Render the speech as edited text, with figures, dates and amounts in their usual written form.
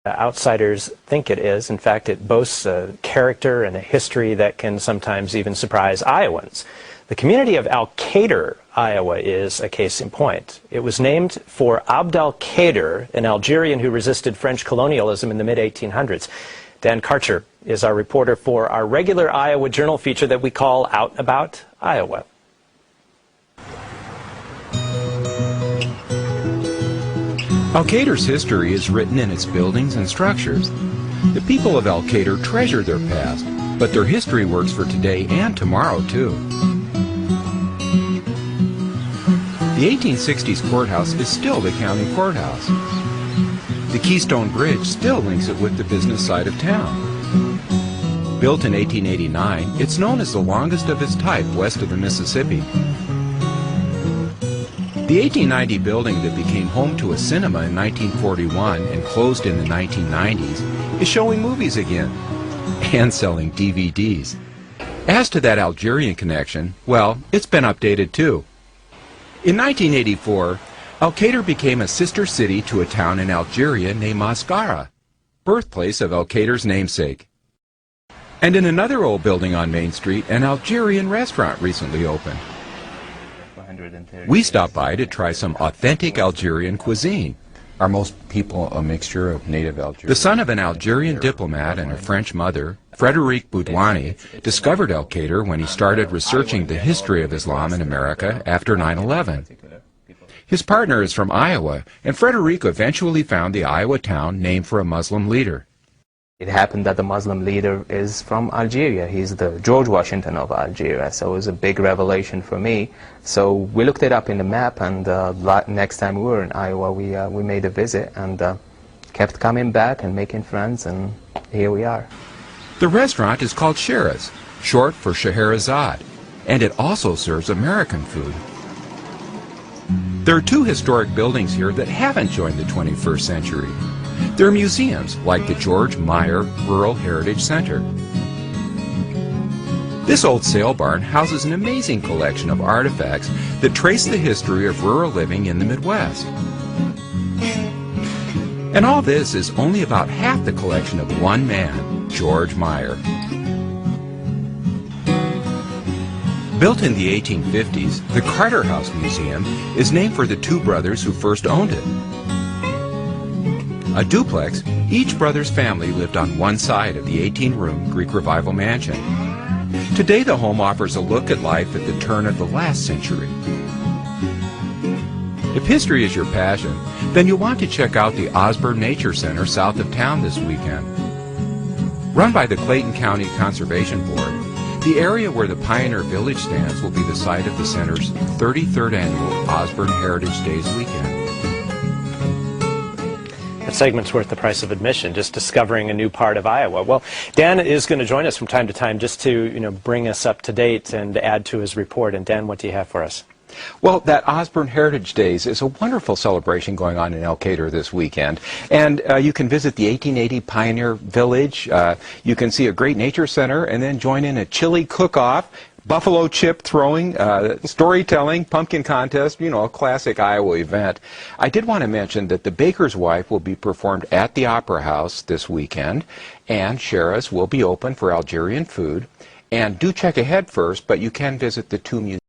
Outsiders think it is. In fact, it boasts a character and a history that can sometimes even surprise Iowans. The community of El-Kader, Iowa, is a case in point. It was named for Abd El-Kader, an Algerian who resisted French colonialism in the mid-1800s. Dan Karcher is our reporter for our regular Iowa Journal feature that we call Out About Iowa. El-Kader's history is written in its buildings and structures. The people of El-Kader treasure their past, but their history works for today and tomorrow, too. The 1860s courthouse is still the county courthouse. The Keystone Bridge still links it with the business side of town. Built in 1889, it's known as the longest of its type west of the Mississippi. The 1890 building that became home to a cinema in 1941 and closed in the 1990s is showing movies again and selling DVDs. As to that Algerian connection, well, it's been updated too. In 1984, El-Kader became a sister city to a town in Algeria named Mascara, birthplace of El-Kader's namesake. And in another old building on Main Street, an Algerian restaurant recently opened. We stopped by to try some authentic Algerian cuisine. Are most people a mixture of native Algerian? The son of an Algerian diplomat and a French mother, Frédéric Boudouani, discovered El-Kader when he started researching the history of Islam in America after 9/11. His partner is from Iowa, and Frédéric eventually found the Iowa town named for a Muslim leader. It happened that the Muslim leader is from Algeria. He's the George Washington of Algeria, so it was a big revelation for me. So we looked it up in the map, and next time we were in Iowa, we made a visit and kept coming back and making friends, and here we are. The restaurant is called Shiraz, short for Scheherazade, and it also serves American food. There are two historic buildings here that haven't joined the 21st century. There are museums like the George Meyer Rural Heritage Center. This old sail barn houses an amazing collection of artifacts that trace the history of rural living in the Midwest. And all this is only about half the collection of one man, George Meyer. Built in the 1850s, the Carter House Museum is named for the two brothers who first owned it. A duplex, each brother's family lived on one side of the 18-room Greek Revival mansion. Today the home offers a look at life at the turn of the last century. If history is your passion, then you'll want to check out the Osborne Nature Center south of town this weekend. Run by the Clayton County Conservation Board, the area where the Pioneer Village stands will be the site of the center's 33rd annual Osborne Heritage Days weekend. That segment's worth the price of admission, just discovering a new part of Iowa. Well, Dan is going to join us from time to time just to, bring us up to date and add to his report. And Dan, what do you have for us? Well, that Osborne Heritage Days is a wonderful celebration going on in El-Kader this weekend. And you can visit the 1880 Pioneer Village. You can see a great nature center and then join in a chili cook-off, buffalo chip throwing, storytelling, pumpkin contest, a classic Iowa event. I did want to mention that The Baker's Wife will be performed at the Opera House this weekend, and Shiraz will be open for Algerian food. And do check ahead first, but you can visit the two museums.